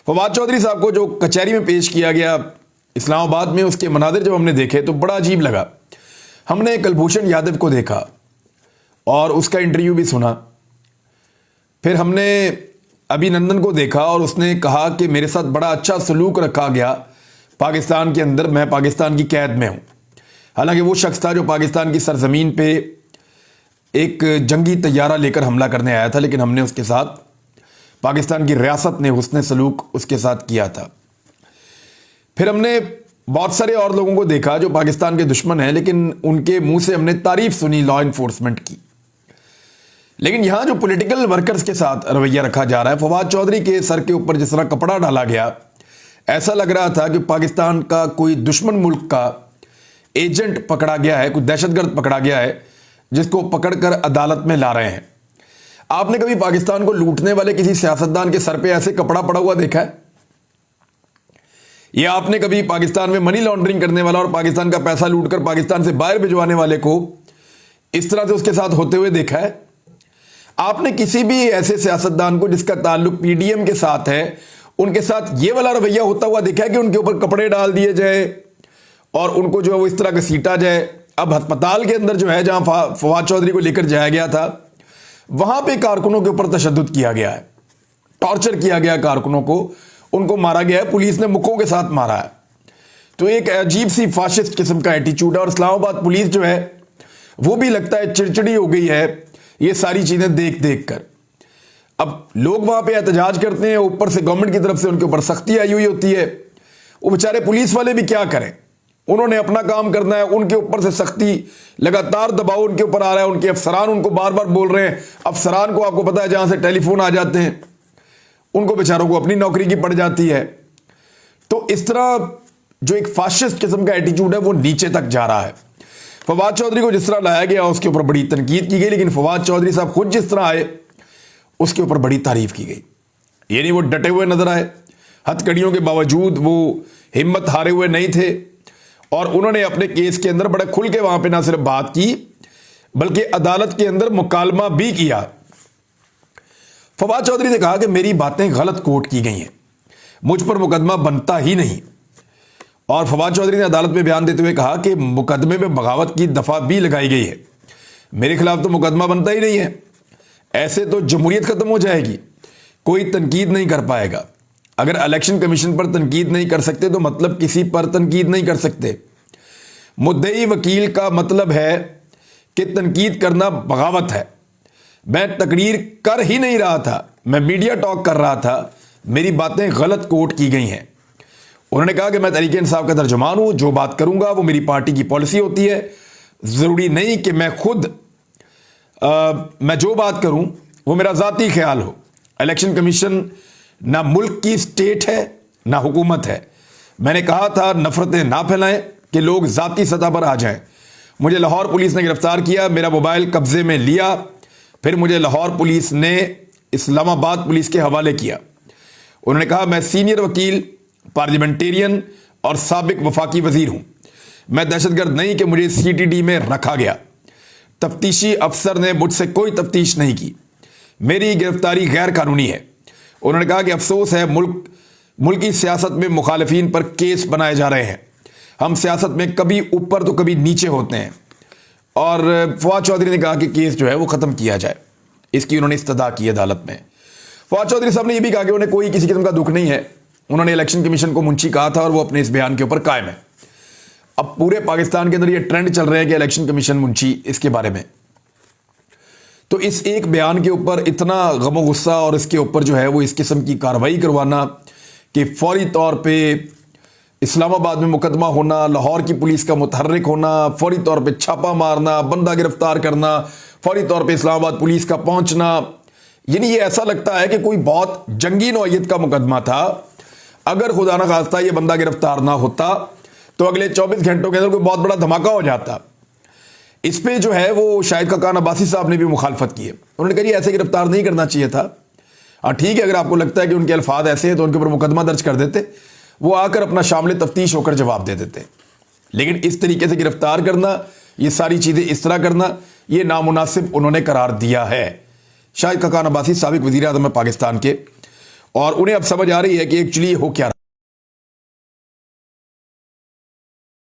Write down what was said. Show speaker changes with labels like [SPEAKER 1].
[SPEAKER 1] फवाद चौधरी साहब को जो कचहरी में पेश किया गया इस्लामाबाद में, उसके मनाजिर जब हमने देखे तो बड़ा अजीब लगा। हमने कुलभूषण यादव को देखा और उसका इंटरव्यू भी सुना। फिर हमने अभिनंदन को देखा और उसने कहा कि मेरे साथ बड़ा अच्छा सलूक रखा गया पाकिस्तान के अंदर, मैं पाकिस्तान की कैद में हूँ। हालांकि वो शख्स था जो पाकिस्तान की सरजमीन पे एक जंगी तैयारा लेकर हमला करने आया था, लेकिन हमने उसके साथ, पाकिस्तान की रियासत ने हुस्न सलूक उसके साथ किया था। फिर हमने बहुत सारे और लोगों को देखा जो पाकिस्तान के दुश्मन हैं, लेकिन उनके मुंह से हमने तारीफ सुनी लॉ इन्फोर्समेंट की। लेकिन यहां जो पॉलिटिकल वर्कर्स के साथ रवैया रखा जा रहा है, फवाद चौधरी के सर के ऊपर जिस तरह कपड़ा डाला गया, ऐसा लग रहा था कि पाकिस्तान का कोई दुश्मन मुल्क का एजेंट पकड़ा गया है, कोई दहशतगर्द पकड़ा गया है जिसको पकड़कर अदालत में ला रहे हैं। आपने कभी पाकिस्तान को लूटने वाले किसी सियासतदान के सर पे ऐसे कपड़ा पड़ा हुआ देखा है? या आपने कभी पाकिस्तान में मनी लॉन्ड्रिंग करने वाला और पाकिस्तान का पैसा लूटकर पाकिस्तान से बाहर भिजवाने वाले को इस तरह से उसके साथ होते हुए देखा है? आपने किसी भी ऐसे सियासतदान को जिसका ताल्लुक पीडीएम के साथ है, उनके साथ ये वाला रवैया होता हुआ देखा है कि उनके ऊपर कपड़े डाल दिए जाए और उनको जो है वो इस तरह घसीटा जाए? अब अस्पताल के अंदर जो है जहां फवाद चौधरी को लेकर जाया गया था, वहां पे कारकुनों के ऊपर तशद्दुद किया गया है, टॉर्चर किया गया कारकुनों को, उनको मारा गया है, पुलिस ने मुक्कों के साथ मारा है। तो एक अजीब सी फाशिस्ट किस्म का एटीट्यूड है। और इस्लामाबाद पुलिस जो है वो भी लगता है चिड़चिड़ी हो गई है ये सारी चीजें देख देख कर। अब लोग वहां पे एहतजाज करते हैं, ऊपर से गवर्नमेंट की तरफ से उनके ऊपर सख्ती आई हुई होती है। वो बेचारे पुलिस वाले भी क्या करें, उन्होंने अपना काम करना है, उनके ऊपर से सख्ती, लगातार दबाव उनके ऊपर आ रहा है। उनके अफसरान उनको बार बार बोल रहे हैं। अफसरान को आपको पता है जहां से टेलीफोन आ जाते हैं, उनको बेचारों को अपनी नौकरी की पड़ जाती है। तो इस तरह जो एक फाशिस्ट किस्म का एटीट्यूड है वो नीचे तक जा रहा है। फवाद चौधरी को जिस तरह लाया गया उसके ऊपर बड़ी तनकीद की गई, लेकिन फवाद चौधरी साहब खुद जिस तरह आए उसके ऊपर बड़ी तारीफ की गई। यानी वो डटे हुए नजर आए, हथकड़ियों के बावजूद वो हिम्मत हारे हुए नहीं थे और उन्होंने अपने केस के अंदर बड़े खुल के वहां पे ना सिर्फ बात की बल्कि अदालत के अंदर मुकालमा भी किया। फवाद चौधरी ने कहा कि मेरी बातें गलत कोट की गई हैं, मुझ पर मुकदमा बनता ही नहीं। और फवाद चौधरी ने अदालत में बयान देते हुए कहा कि मुकदमे में बगावत की दफा भी लगाई गई है, मेरे खिलाफ तो मुकदमा बनता ही नहीं है। ऐसे तो जमहूरियत खत्म हो जाएगी, कोई तनकीद नहीं कर पाएगा। अगर इलेक्शन कमीशन पर तनकीद नहीं कर सकते तो मतलब किसी पर तनकीद नहीं कर सकते। मुद्दई वकील का मतलब है कि तनकीद करना बगावत है। मैं तकरीर कर ही नहीं रहा था, मैं मीडिया टॉक कर रहा था, मेरी बातें गलत कोट की गई हैं। उन्होंने कहा कि मैं तहरीक इंसाफ का तर्जुमान हूं, जो बात करूंगा वो मेरी पार्टी की पॉलिसी होती है, जरूरी नहीं कि मैं खुद मैं जो बात करूं वो मेरा जाती ख्याल हो। इलेक्शन कमीशन ना मुल्क की स्टेट है ना हुकूमत है। मैंने कहा था नफरतें ना फैलाएं कि लोग जाती सतह पर आ जाएं। मुझे लाहौर पुलिस ने गिरफ्तार किया, मेरा मोबाइल कब्जे में लिया, फिर मुझे लाहौर पुलिस ने इस्लामाबाद पुलिस के हवाले किया। उन्होंने कहा मैं सीनियर वकील, पार्लियामेंटेरियन और साबिक वफाकी वजीर हूं, मैं दहशतगर्द नहीं कि मुझे सीटीडी में रखा गया। तफ्तीशी अफसर ने मुझसे कोई तफ्तीश नहीं की, मेरी गिरफ्तारी गैर कानूनी है। उन्होंने कहा कि अफसोस है मुल्की सियासत में मुखालिफिन पर केस बनाए जा रहे हैं, हम सियासत में कभी ऊपर तो कभी नीचे होते हैं। और फवाद चौधरी ने कहा कि केस जो है वो ख़त्म किया जाए, इसकी उन्होंने इस्तदा की अदालत में। फवाद चौधरी साहब ने यह भी कहा कि उन्हें कोई किसी किस्म का दुख नहीं है, उन्होंने इलेक्शन कमीशन को मुंशी कहा था और वो अपने इस बयान के ऊपर कायम है। अब पूरे पाकिस्तान के अंदर ये ट्रेंड चल रहा है कि इलेक्शन कमीशन मुंशी, इसके बारे में तो इस एक बयान के ऊपर इतना गमो गुस्सा और इसके ऊपर जो है वो इस किस्म की कार्रवाई करवाना कि फौरी तौर पे इस्लामाबाद में मुकदमा होना, लाहौर की पुलिस का मुतहर्रिक होना, फौरी तौर पे छापा मारना, बंदा गिरफ्तार करना, फौरी तौर पे इस्लामाबाद पुलिस का पहुंचना, यानी ये ऐसा लगता है कि कोई बहुत जंगी नौइयत का मुकदमा था। अगर खुदा न खास्ता ये बंदा गिरफ्तार ना होता तो अगले 24 घंटों के अंदर कोई बहुत बड़ा धमाका हो जाता। इस पे जो है वो शाहिद खाकान अब्बासी साहब ने भी मुखालफत की है। उन्होंने कहा ऐसे गिरफ्तार नहीं करना चाहिए था। ठीक है, अगर आपको लगता है कि उनके अल्फाज ऐसे हैं तो उनके ऊपर मुकदमा दर्ज कर देते, वो आकर अपना शामिल तफ्तीश होकर जवाब दे देते। लेकिन इस तरीके से गिरफ्तार करना, ये सारी चीज़ें इस तरह करना, ये नामुनासिब उन्होंने करार दिया है। शाहिद खाकान अब्बासी साबिक वज़ीर आज़म है पाकिस्तान के, اور انہیں اب سمجھ آ رہی ہے کہ ایکچولی ہو کیا رہا